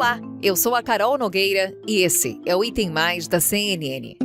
Olá, eu sou a Carol Nogueira e esse é o Item Mais da CNN.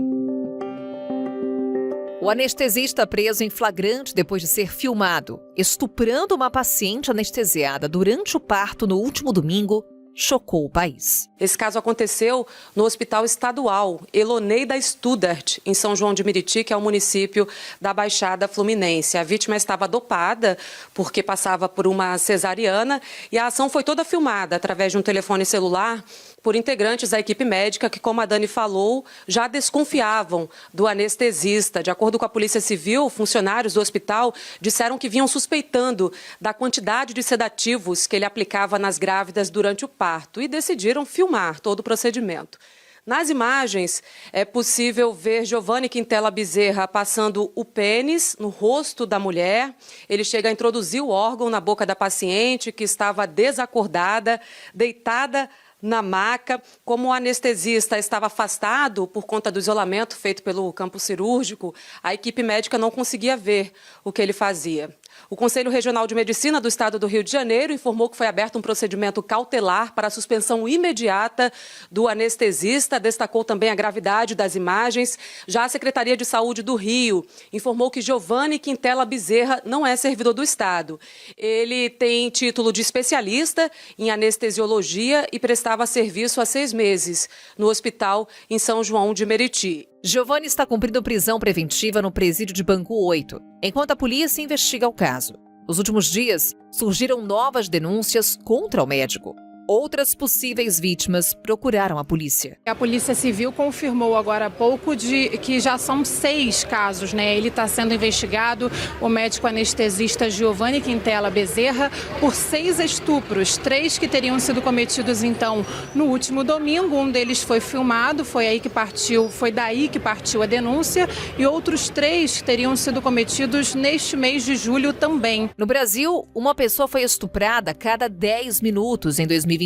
O anestesista preso em flagrante depois de ser filmado estuprando uma paciente anestesiada durante o parto no último domingo chocou o país. Esse caso aconteceu no Hospital Estadual Eloneida Studart, em São João de Meriti, que é o município da Baixada Fluminense. A vítima estava dopada porque passava por uma cesariana e a ação foi toda filmada através de um telefone celular por integrantes da equipe médica que, como a Dani falou, já desconfiavam do anestesista. De acordo com a Polícia Civil, funcionários do hospital disseram que vinham suspeitando da quantidade de sedativos que ele aplicava nas grávidas durante o parto e decidiram filmar todo o procedimento. Nas imagens, é possível ver Giovanni Quintela Bezerra passando o pênis no rosto da mulher. Ele chega a introduzir o órgão na boca da paciente, que estava desacordada, deitada na maca. Como o anestesista estava afastado por conta do isolamento feito pelo campo cirúrgico, a equipe médica não conseguia ver o que ele fazia. O Conselho Regional de Medicina do Estado do Rio de Janeiro informou que foi aberto um procedimento cautelar para a suspensão imediata do anestesista, destacou também a gravidade das imagens. Já a Secretaria de Saúde do Rio informou que Giovanni Quintela Bezerra não é servidor do Estado. Ele tem título de especialista em anestesiologia e prestava serviço há 6 meses no hospital em São João de Meriti. Giovanni está cumprindo prisão preventiva no presídio de Bangu 8, enquanto a polícia investiga o caso. Nos últimos dias, surgiram novas denúncias contra o médico. Outras possíveis vítimas procuraram a polícia. A Polícia Civil confirmou agora há pouco que já são 6 casos, né? Ele está sendo investigado, o médico anestesista Giovanni Quintela Bezerra, por 6 estupros, 3 que teriam sido cometidos então no último domingo. Um deles foi filmado, foi daí que partiu a denúncia, e outros 3 teriam sido cometidos neste mês de julho também. No Brasil, uma pessoa foi estuprada a cada 10 minutos em 2021.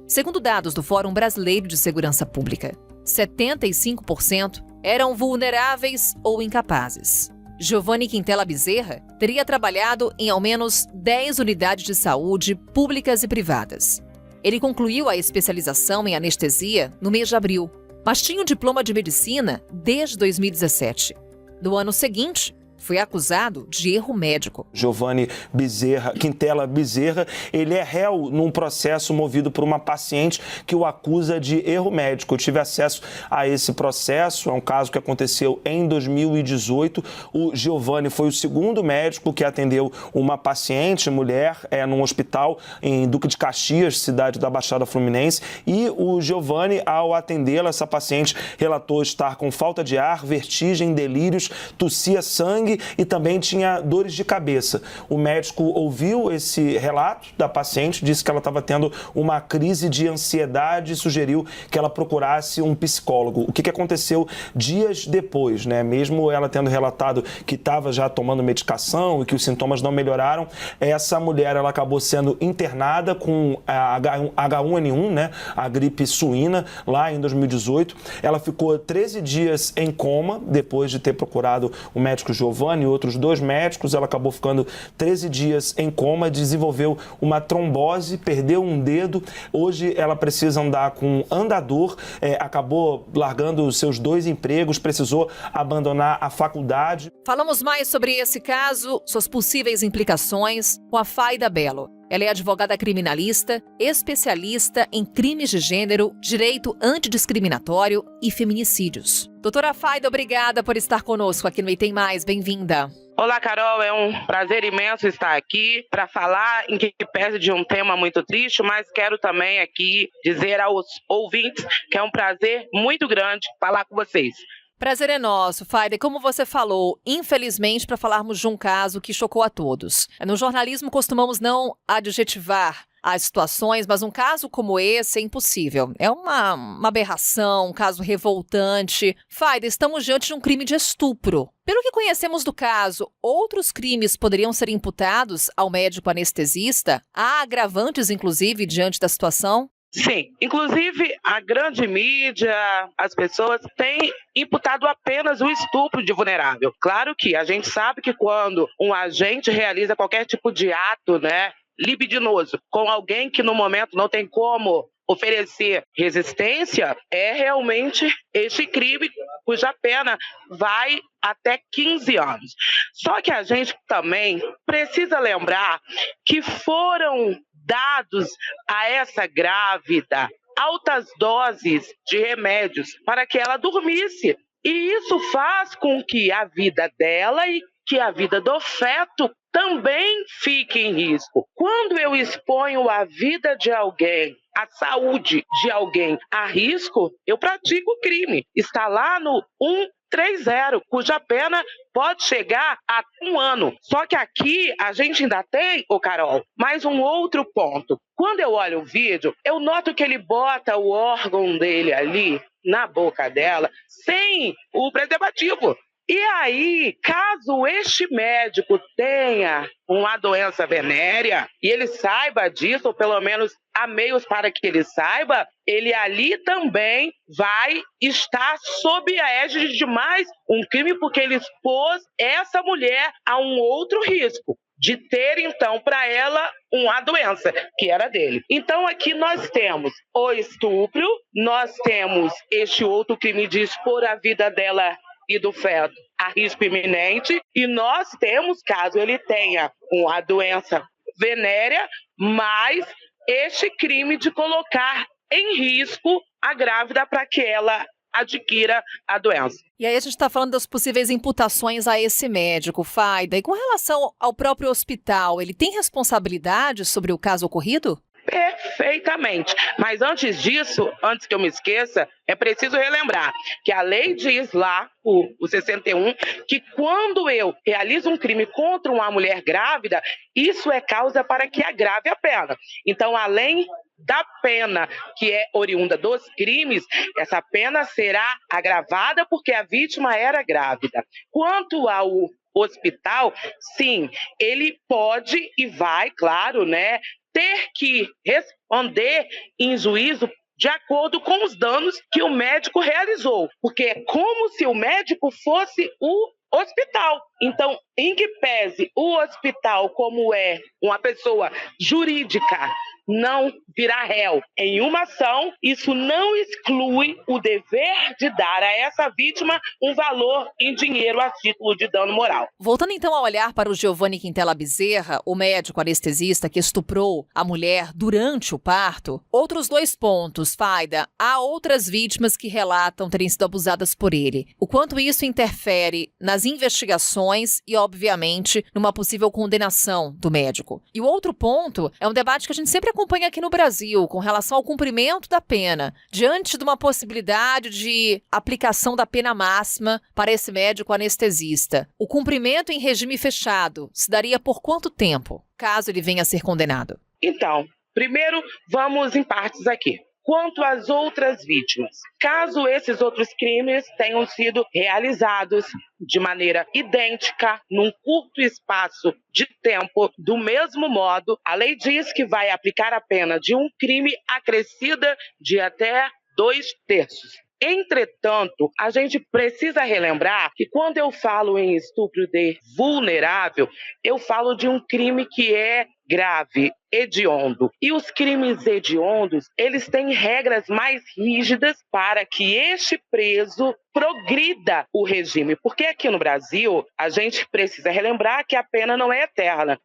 Segundo dados do Fórum Brasileiro de Segurança Pública, 75% eram vulneráveis ou incapazes. Giovanni Quintela Bezerra teria trabalhado em ao menos 10 unidades de saúde públicas e privadas. Ele concluiu a especialização em anestesia no mês de abril, mas tinha um diploma de medicina desde 2017. No ano seguinte, foi acusado de erro médico. Giovanni Quintela Bezerra, ele é réu num processo movido por uma paciente que o acusa de erro médico. Eu tive acesso a esse processo, é um caso que aconteceu em 2018. O Giovanni foi o segundo médico que atendeu uma paciente, mulher, num hospital em Duque de Caxias, cidade da Baixada Fluminense. E o Giovanni, ao atendê-la, essa paciente relatou estar com falta de ar, vertigem, delírios, tossia sangue e também tinha dores de cabeça. O médico ouviu esse relato da paciente, disse que ela estava tendo uma crise de ansiedade e sugeriu que ela procurasse um psicólogo. O que aconteceu dias depois, né? Mesmo ela tendo relatado que estava já tomando medicação e que os sintomas não melhoraram, essa mulher ela acabou sendo internada com a H1N1, né? A gripe suína, lá em 2018. Ela ficou 13 dias em coma depois de ter procurado o médico Giovanni e outros 2 médicos. Ela acabou ficando 13 dias em coma, desenvolveu uma trombose, perdeu um dedo. Hoje ela precisa andar com andador, acabou largando os seus 2 empregos, precisou abandonar a faculdade. Falamos mais sobre esse caso, suas possíveis implicações, com a Faida Bello. Ela é advogada criminalista, especialista em crimes de gênero, direito antidiscriminatório e feminicídios. Doutora Faida, obrigada por estar conosco aqui no Item Mais. Bem-vinda. Olá, Carol. É um prazer imenso estar aqui para falar, em que pese de um tema muito triste, mas quero também aqui dizer aos ouvintes que é um prazer muito grande falar com vocês. Prazer é nosso, Faida. Como você falou, infelizmente, para falarmos de um caso que chocou a todos. No jornalismo, costumamos não adjetivar as situações, mas um caso como esse é impossível. É uma aberração, um caso revoltante. Faida, estamos diante de um crime de estupro. Pelo que conhecemos do caso, outros crimes poderiam ser imputados ao médico anestesista? Há agravantes, inclusive, diante da situação? Sim, inclusive a grande mídia, as pessoas têm imputado apenas o estupro de vulnerável. Claro que a gente sabe que quando um agente realiza qualquer tipo de ato, libidinoso, com alguém que no momento não tem como oferecer resistência, é realmente este crime cuja pena vai até 15 anos. Só que a gente também precisa lembrar que foram dados a essa grávida altas doses de remédios para que ela dormisse. E isso faz com que a vida dela e que a vida do feto também fique em risco. Quando eu exponho a vida de alguém, a saúde de alguém a risco, eu pratico crime. Está lá no 130, cuja pena pode chegar a 1 ano. Só que aqui a gente ainda tem, Carol, mais um outro ponto. Quando eu olho o vídeo, eu noto que ele bota o órgão dele ali na boca dela sem o preservativo. E aí, caso este médico tenha uma doença venérea e ele saiba disso, ou pelo menos há meios para que ele saiba, ele ali também vai estar sob a égide de mais um crime, porque ele expôs essa mulher a um outro risco de ter, então, para ela uma doença, que era dele. Então, aqui nós temos o estupro, nós temos este outro crime de expor a vida dela e do feto a risco iminente, e nós temos, caso ele tenha uma doença venérea, mais este crime de colocar em risco a grávida para que ela adquira a doença. E aí a gente está falando das possíveis imputações a esse médico, Fayda. E com relação ao próprio hospital, ele tem responsabilidade sobre o caso ocorrido? Perfeitamente. Mas antes disso, antes que eu me esqueça, é preciso relembrar que a lei diz lá, o 61, que quando eu realizo um crime contra uma mulher grávida, isso é causa para que agrave a pena. Então, além da pena que é oriunda dos crimes, essa pena será agravada porque a vítima era grávida. Quanto ao hospital, sim, ele pode e vai, claro, ter que responder em juízo de acordo com os danos que o médico realizou, porque é como se o médico fosse o hospital. Então, em que pese o hospital, como é uma pessoa jurídica, não virá réu em uma ação, isso não exclui o dever de dar a essa vítima um valor em dinheiro a título de dano moral. Voltando então a olhar para o Giovanni Quintela Bezerra, o médico anestesista que estuprou a mulher durante o parto, outros 2 pontos, Fayda. Há outras vítimas que relatam terem sido abusadas por ele. O quanto isso interfere nas investigações e, obviamente, numa possível condenação do médico. E o outro ponto é um debate que a gente sempre acompanha aqui no Brasil com relação ao cumprimento da pena, diante de uma possibilidade de aplicação da pena máxima para esse médico anestesista. O cumprimento em regime fechado se daria por quanto tempo, caso ele venha a ser condenado? Então, primeiro, vamos em partes aqui. Quanto às outras vítimas, caso esses outros crimes tenham sido realizados de maneira idêntica, num curto espaço de tempo, do mesmo modo, a lei diz que vai aplicar a pena de um crime acrescida de até 2/3. Entretanto, a gente precisa relembrar que quando eu falo em estupro de vulnerável, eu falo de um crime que é grave, hediondo. E os crimes hediondos, eles têm regras mais rígidas para que este preso progrida o regime. Porque aqui no Brasil, a gente precisa relembrar que a pena não é eterna,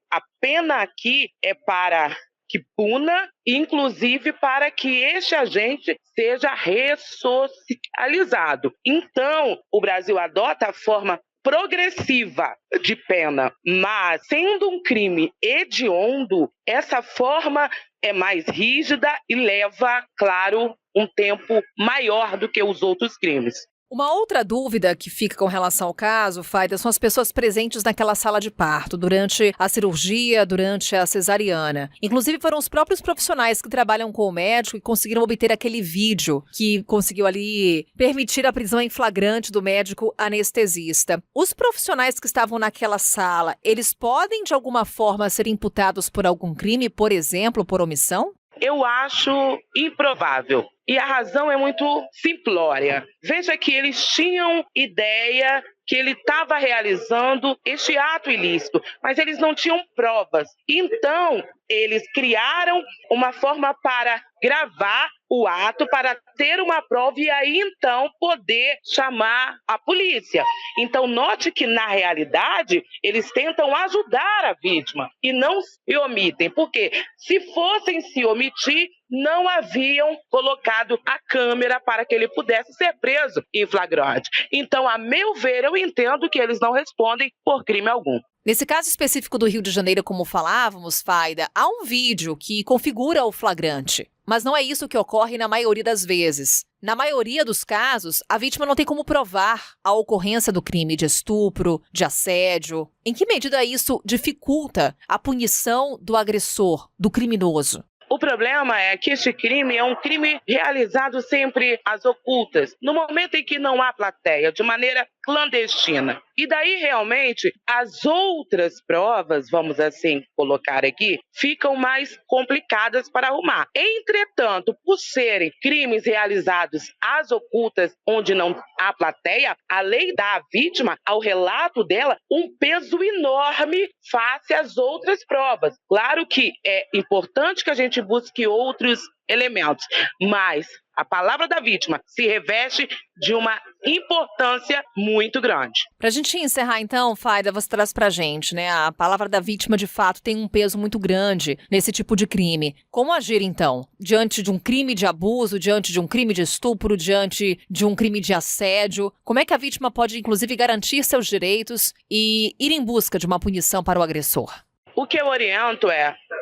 A pena aqui é para que puna, inclusive para que este agente seja ressocializado. Então, o Brasil adota a forma progressiva de pena, mas sendo um crime hediondo, essa forma é mais rígida e leva, claro, um tempo maior do que os outros crimes. Uma outra dúvida que fica com relação ao caso, Fayda, são as pessoas presentes naquela sala de parto, durante a cirurgia, durante a cesariana. Inclusive foram os próprios profissionais que trabalham com o médico e conseguiram obter aquele vídeo que conseguiu ali permitir a prisão em flagrante do médico anestesista. Os profissionais que estavam naquela sala, eles podem de alguma forma ser imputados por algum crime, por exemplo, por omissão? Eu acho improvável. E a razão é muito simplória. Veja que eles tinham ideia que ele estava realizando este ato ilícito, mas eles não tinham provas. Então, eles criaram uma forma para gravar o ato, para ter uma prova e aí, então, poder chamar a polícia. Então, note que, na realidade, eles tentam ajudar a vítima e não se omitem, porque se fossem se omitir, não haviam colocado a câmera para que ele pudesse ser preso em flagrante. Então, a meu ver, eu entendo que eles não respondem por crime algum. Nesse caso específico do Rio de Janeiro, como falávamos, Fayda, há um vídeo que configura o flagrante. Mas não é isso que ocorre na maioria das vezes. Na maioria dos casos, a vítima não tem como provar a ocorrência do crime de estupro, de assédio. Em que medida isso dificulta a punição do agressor, do criminoso? O problema é que este crime é um crime realizado sempre às ocultas, no momento em que não há plateia, de maneira clandestina. E daí, realmente, as outras provas, vamos assim colocar aqui, ficam mais complicadas para arrumar. Entretanto, por serem crimes realizados às ocultas, onde não há plateia, a lei dá à vítima, ao relato dela, um peso enorme face às outras provas. Claro que é importante que a gente busque outros elementos, mas a palavra da vítima se reveste de uma importância muito grande. Para a gente encerrar, então, Fayda, você traz para a gente, né? A palavra da vítima, de fato, tem um peso muito grande nesse tipo de crime. Como agir, então? Diante de um crime de abuso, diante de um crime de estupro, diante de um crime de assédio? Como é que a vítima pode, inclusive, garantir seus direitos e ir em busca de uma punição para o agressor? O que eu oriento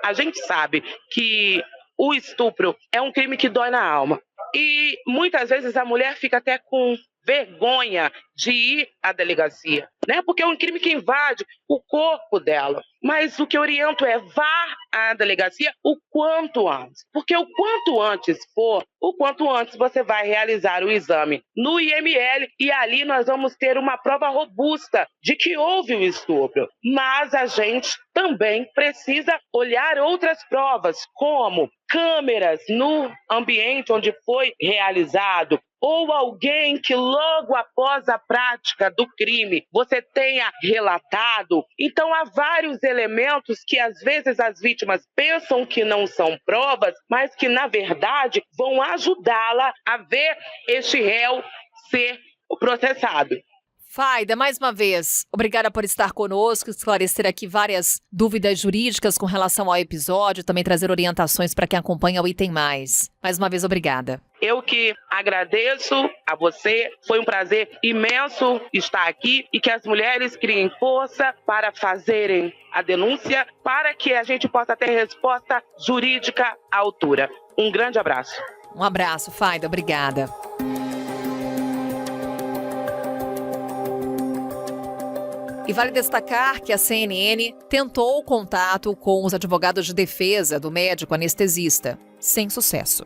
a gente sabe que o estupro é um crime que dói na alma. E muitas vezes a mulher fica até com vergonha de ir à delegacia, né? Porque é um crime que invade o corpo dela. Mas o que eu oriento vá à delegacia o quanto antes. Porque o quanto antes for, o quanto antes você vai realizar o exame no IML e ali nós vamos ter uma prova robusta de que houve o estupro. Mas a gente também precisa olhar outras provas, como câmeras no ambiente onde foi realizado, ou alguém que logo após a prática do crime você tenha relatado. Então há vários elementos que às vezes as vítimas pensam que não são provas, mas que na verdade vão ajudá-la a ver este réu ser processado. Fayda, mais uma vez, obrigada por estar conosco, esclarecer aqui várias dúvidas jurídicas com relação ao episódio, também trazer orientações para quem acompanha o Item Mais. Mais uma vez, obrigada. Eu que agradeço a você, foi um prazer imenso estar aqui e que as mulheres criem força para fazerem a denúncia, para que a gente possa ter resposta jurídica à altura. Um grande abraço. Um abraço, Fayda, obrigada. E vale destacar que a CNN tentou contato com os advogados de defesa do médico anestesista, sem sucesso.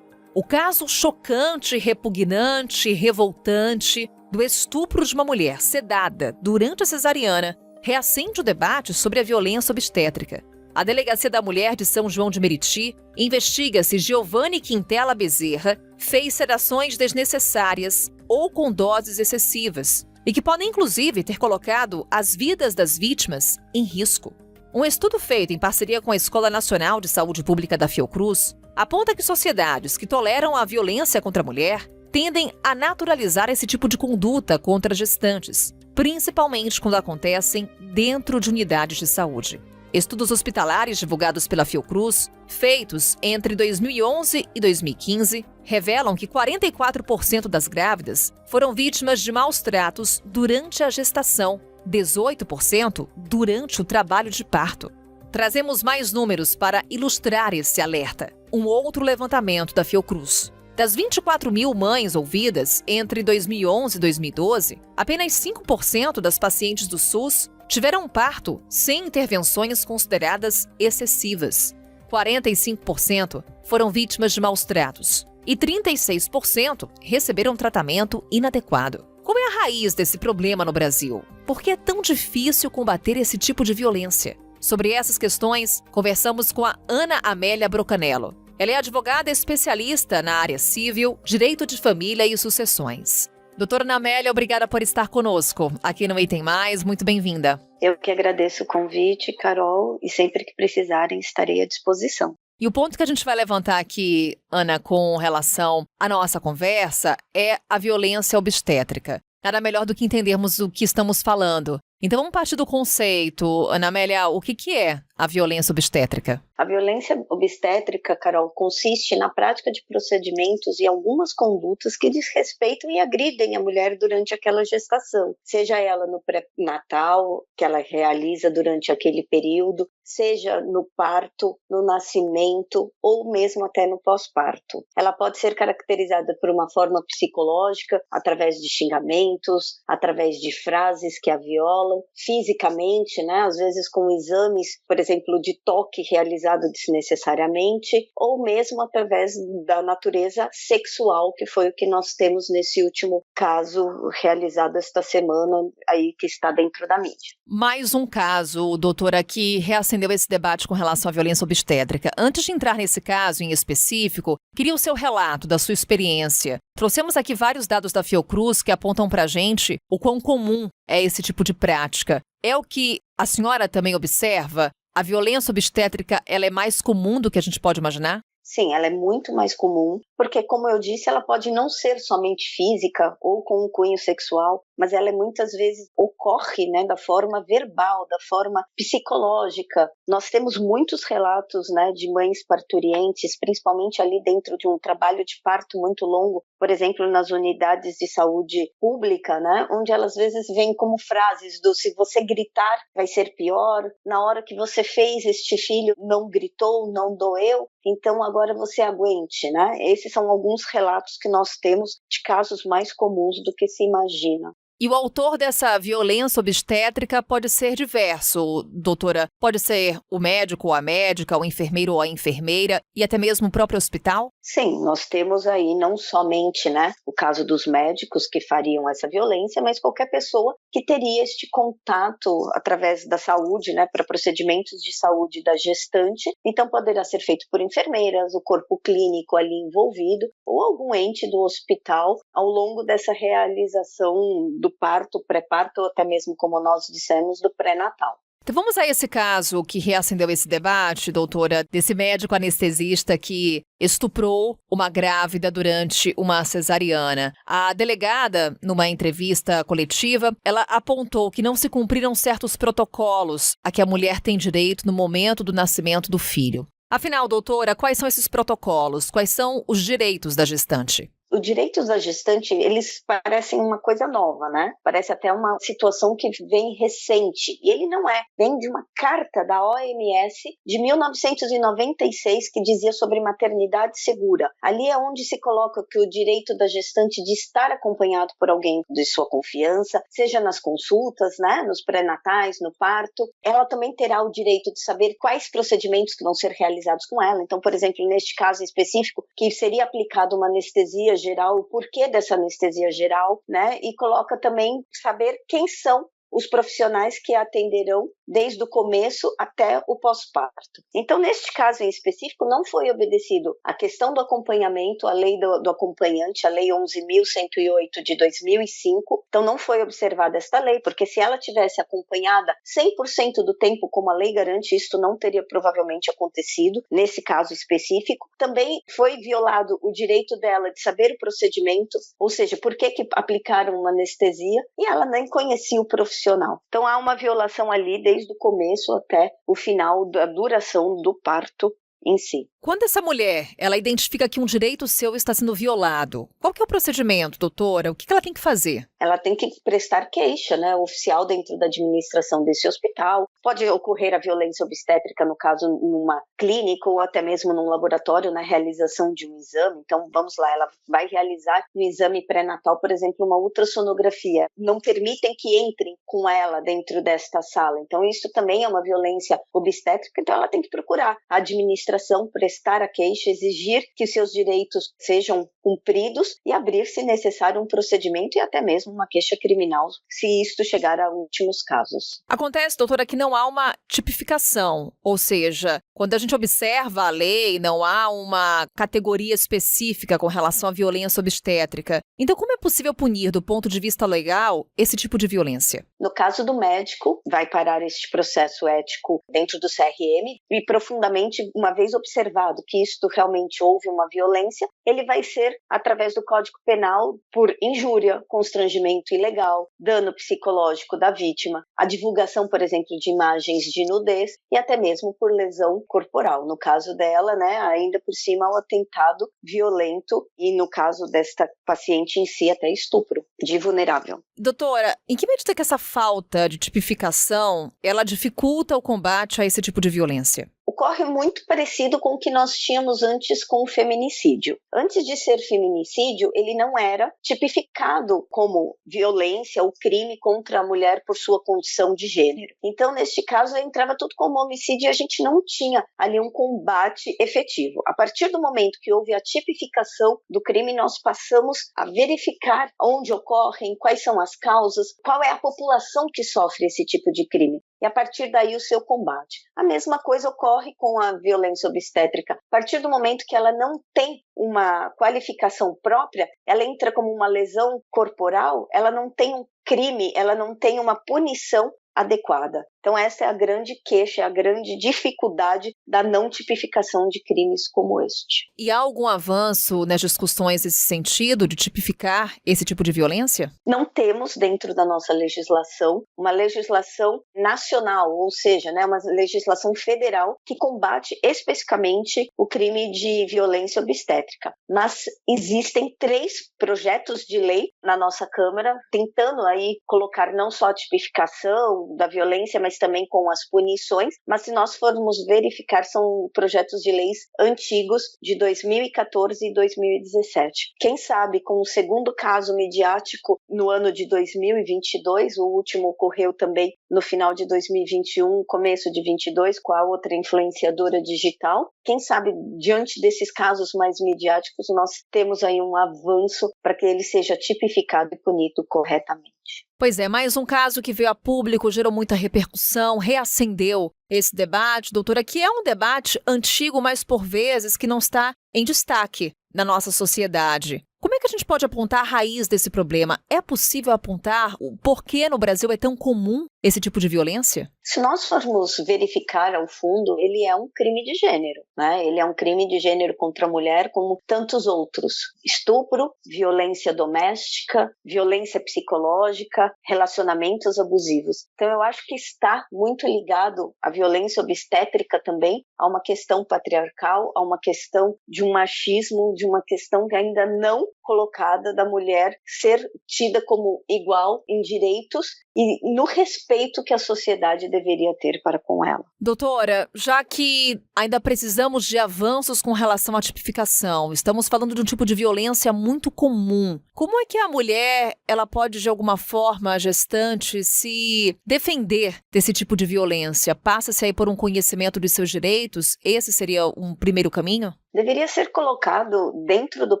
O caso chocante, repugnante, revoltante do estupro de uma mulher sedada durante a cesariana reacende o debate sobre a violência obstétrica. A Delegacia da Mulher de São João de Meriti investiga se Giovanni Quintela Bezerra fez sedações desnecessárias ou com doses excessivas, e que podem, inclusive, ter colocado as vidas das vítimas em risco. Um estudo feito em parceria com a Escola Nacional de Saúde Pública da Fiocruz aponta que sociedades que toleram a violência contra a mulher tendem a naturalizar esse tipo de conduta contra gestantes, principalmente quando acontecem dentro de unidades de saúde. Estudos hospitalares divulgados pela Fiocruz, feitos entre 2011 e 2015, revelam que 44% das grávidas foram vítimas de maus tratos durante a gestação, 18% durante o trabalho de parto. Trazemos mais números para ilustrar esse alerta. Um outro levantamento da Fiocruz. Das 24 mil mães ouvidas entre 2011 e 2012, apenas 5% das pacientes do SUS tiveram um parto sem intervenções consideradas excessivas. 45% foram vítimas de maus tratos e 36% receberam tratamento inadequado. Qual é a raiz desse problema no Brasil? Por que é tão difícil combater esse tipo de violência? Sobre essas questões, conversamos com a Ana Amélia Brocanello. Ela é advogada especialista na área civil, direito de família e sucessões. Doutora Ana Amélia, obrigada por estar conosco aqui no Item Mais. Muito bem-vinda. Eu que agradeço o convite, Carol, e sempre que precisarem estarei à disposição. E o ponto que a gente vai levantar aqui, Ana, com relação à nossa conversa, é a violência obstétrica. Nada melhor do que entendermos o que estamos falando. Então vamos partir do conceito, Ana Amélia, o que é a violência obstétrica? A violência obstétrica, Carol, consiste na prática de procedimentos e algumas condutas que desrespeitam e agridem a mulher durante aquela gestação, seja ela no pré-natal, que ela realiza durante aquele período, seja no parto, no nascimento ou mesmo até no pós-parto. Ela pode ser caracterizada por uma forma psicológica, através de xingamentos, através de frases que a violam, fisicamente, né, às vezes com exames, por exemplo, de toque realizado desnecessariamente, ou mesmo através da natureza sexual, que foi o que nós temos nesse último caso realizado esta semana, aí que está dentro da mídia. Mais um caso, doutora, que reacendeu esse debate com relação à violência obstétrica. Antes de entrar nesse caso em específico, queria o seu relato da sua experiência. Trouxemos aqui vários dados da Fiocruz que apontam pra gente o quão comum é esse tipo de prática. É o que a senhora também observa? A violência obstétrica, ela é mais comum do que a gente pode imaginar? Sim, ela é muito mais comum, porque, como eu disse, ela pode não ser somente física ou com um cunho sexual, mas ela muitas vezes ocorre, né, da forma verbal, da forma psicológica. Nós temos muitos relatos, né, de mães parturientes, principalmente ali dentro de um trabalho de parto muito longo, por exemplo, nas unidades de saúde pública, né, onde elas às vezes vêm como frases do se você gritar vai ser pior, na hora que você fez este filho não gritou, não doeu, então agora você aguente, né? Esses são alguns relatos que nós temos de casos mais comuns do que se imagina. E o autor dessa violência obstétrica pode ser diverso, doutora. Pode ser o médico ou a médica, o enfermeiro ou a enfermeira e até mesmo o próprio hospital? Sim, nós temos aí não somente, né, o caso dos médicos que fariam essa violência, mas qualquer pessoa que teria este contato através da saúde, né, para procedimentos de saúde da gestante. Então poderá ser feito por enfermeiras, o corpo clínico ali envolvido ou algum ente do hospital ao longo dessa realização do parto, pré-parto ou até mesmo, como nós dissemos, do pré-natal. Então vamos a esse caso que reacendeu esse debate, doutora, desse médico anestesista que estuprou uma grávida durante uma cesariana. A delegada, numa entrevista coletiva, ela apontou que não se cumpriram certos protocolos a que a mulher tem direito no momento do nascimento do filho. Afinal, doutora, quais são esses protocolos? Quais são os direitos da gestante? Os direitos da gestante, eles parecem uma coisa nova, né? Parece até uma situação que vem recente. E ele não é. Vem de uma carta da OMS de 1996 que dizia sobre maternidade segura. Ali é onde se coloca que o direito da gestante de estar acompanhado por alguém de sua confiança, seja nas consultas, né? Nos pré-natais, no parto. Ela também terá o direito de saber quais procedimentos que vão ser realizados com ela. Então, por exemplo, neste caso específico, que seria aplicada uma anestesia geral, o porquê dessa anestesia geral, né? E coloca também saber quem são os profissionais que a atenderão desde o começo até o pós-parto. Então, neste caso em específico, não foi obedecido a questão do acompanhamento, a lei do acompanhante, a lei 11.108 de 2005. Então, não foi observada esta lei, porque se ela tivesse acompanhada 100% do tempo, como a lei garante, isto não teria provavelmente acontecido nesse caso específico. Também foi violado o direito dela de saber o procedimento, ou seja, por que aplicaram uma anestesia, e ela nem conhecia o profissional. Então há uma violação ali desde o começo até o final da duração do parto em si. Quando essa mulher, ela identifica que um direito seu está sendo violado, qual que é o procedimento, doutora? O que ela tem que fazer? Ela tem que prestar queixa, né, oficial dentro da administração desse hospital. Pode ocorrer a violência obstétrica, no caso, numa clínica ou até mesmo num laboratório, na realização de um exame. Então, vamos lá, ela vai realizar um exame pré-natal, por exemplo, uma ultrassonografia. Não permitem que entrem com ela dentro desta sala. Então, isso também é uma violência obstétrica, então ela tem que procurar a administração, prestar prestar a queixa, exigir que os seus direitos sejam cumpridos e abrir, se necessário, um procedimento e até mesmo uma queixa criminal, se isto chegar a últimos casos. Acontece, doutora, que não há uma tipificação, ou seja, quando a gente observa a lei, não há uma categoria específica com relação à violência obstétrica. Então, como é possível punir, do ponto de vista legal, esse tipo de violência? No caso do médico, vai parar este processo ético dentro do CRM e profundamente, uma vez observado que isto realmente houve uma violência, ele vai ser através do Código Penal por injúria, constrangimento ilegal, dano psicológico da vítima, a divulgação, por exemplo, de imagens de nudez e até mesmo por lesão corporal. No caso dela, ainda por cima, o atentado violento e no caso desta paciente em si, até estupro de vulnerável. Doutora, em que medida que essa falta de tipificação, ela dificulta o combate a esse tipo de violência? Ocorre muito parecido com o que nós tínhamos antes com o feminicídio. Antes de ser feminicídio, ele não era tipificado como violência ou crime contra a mulher por sua condição de gênero. Então, neste caso, entrava tudo como homicídio e a gente não tinha ali um combate efetivo. A partir do momento que houve a tipificação do crime, nós passamos a verificar onde ocorrem, quais são as causas, qual é a população que sofre esse tipo de crime. E a partir daí o seu combate. A mesma coisa ocorre com a violência obstétrica. A partir do momento que ela não tem uma qualificação própria, ela entra como uma lesão corporal, ela não tem um crime, ela não tem uma punição adequada. Então essa é a grande queixa, a grande dificuldade da não tipificação de crimes como este. E há algum avanço nas discussões nesse sentido, de tipificar esse tipo de violência? Não temos dentro da nossa legislação uma legislação nacional, ou seja, uma legislação federal que combate especificamente o crime de violência obstétrica. Mas existem 3 projetos de lei na nossa Câmara tentando aí colocar não só a tipificação da violência, mas também com as punições, mas se nós formos verificar, são projetos de leis antigos de 2014 e 2017. Quem sabe, com o segundo caso midiático no ano de 2022, o último ocorreu também no final de 2021, começo de 2022, com a outra influenciadora digital. Quem sabe, diante desses casos mais midiáticos, nós temos aí um avanço para que ele seja tipificado e punido corretamente. Pois é, mais um caso que veio a público, gerou muita repercussão, reacendeu esse debate, doutora, que é um debate antigo, mas por vezes que não está em destaque na nossa sociedade. Como é que a gente pode apontar a raiz desse problema? É possível apontar o porquê no Brasil é tão comum esse tipo de violência? Se nós formos verificar ao fundo, ele é um crime de gênero, Ele é um crime de gênero contra a mulher, como tantos outros. Estupro, violência doméstica, violência psicológica, relacionamentos abusivos. Então, eu acho que está muito ligado à violência obstétrica também, a uma questão patriarcal, a uma questão de um machismo, de uma questão que ainda não colocada da mulher ser tida como igual em direitos e no respeito que a sociedade deveria ter para com ela. Doutora, já que ainda precisamos de avanços com relação à tipificação, estamos falando de um tipo de violência muito comum. Como é que a mulher, ela pode, de alguma forma, a gestante, se defender desse tipo de violência? Passa-se aí por um conhecimento de seus direitos? Esse seria um primeiro caminho? Deveria ser colocado dentro do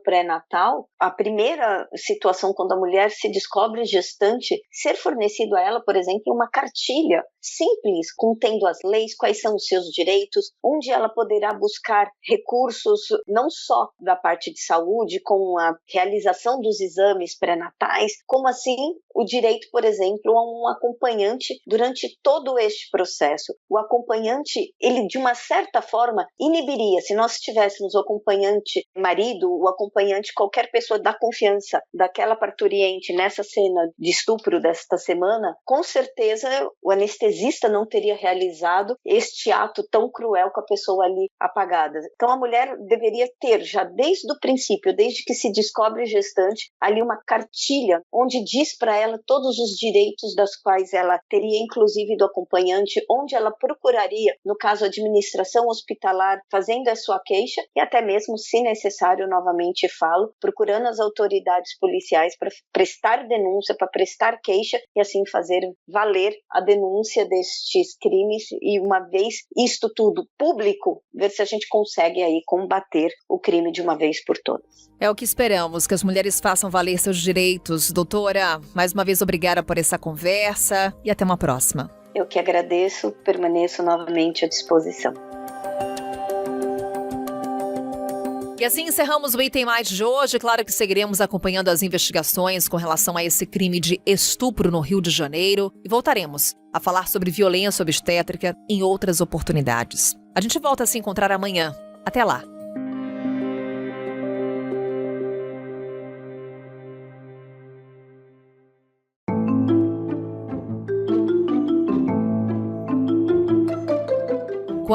pré-natal a primeira situação quando a mulher se descobre gestante, ser fornecido a ela, por exemplo, uma cartilha simples, contendo as leis, quais são os seus direitos, onde ela poderá buscar recursos não só da parte de saúde, com a realização dos exames pré-natais, como assim o direito, por exemplo, a um acompanhante durante todo este processo. O acompanhante, ele de uma certa forma inibiria, se nós tivéssemos o acompanhante marido, o acompanhante qualquer pessoa da confiança daquela parturiente nessa cena de estupro desta semana, com certeza o anestesista não teria realizado este ato tão cruel com a pessoa ali apagada. Então a mulher deveria ter, já desde o princípio, desde que se descobre gestante, ali uma cartilha onde diz para ela todos os direitos das quais ela teria, inclusive do acompanhante, onde ela procuraria, no caso administração hospitalar, fazendo a sua queixa e até mesmo, se necessário, novamente falo, procurando as autoridades policiais para prestar denúncia, para prestar queixa e assim fazer valer a denúncia destes crimes e uma vez isto tudo público, público, ver se a gente consegue aí combater o crime de uma vez por todas. É o que esperamos, que as mulheres façam valer seus direitos. Doutora, mais uma vez obrigada por essa conversa e até uma próxima. Eu que agradeço, permaneço novamente à disposição. E assim encerramos o Item Mais de hoje. Claro que seguiremos acompanhando as investigações com relação a esse crime de estupro no Rio de Janeiro e voltaremos a falar sobre violência obstétrica em outras oportunidades. A gente volta a se encontrar amanhã. Até lá!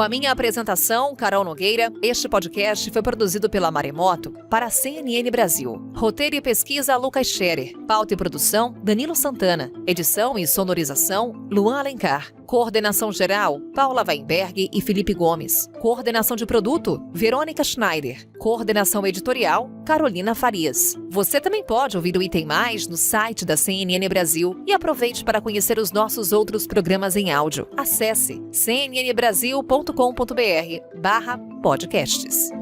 Com a minha apresentação, Carol Nogueira, este podcast foi produzido pela Maremoto para a CNN Brasil. Roteiro e pesquisa, Lucas Scherer. Pauta e produção, Danilo Santana. Edição e sonorização, Luan Alencar. Coordenação geral, Paula Weinberg e Felipe Gomes. Coordenação de produto, Verônica Schneider. Coordenação editorial, Carolina Farias. Você também pode ouvir o Item Mais no site da CNN Brasil e aproveite para conhecer os nossos outros programas em áudio. Acesse cnnbrasil.com.br/podcasts.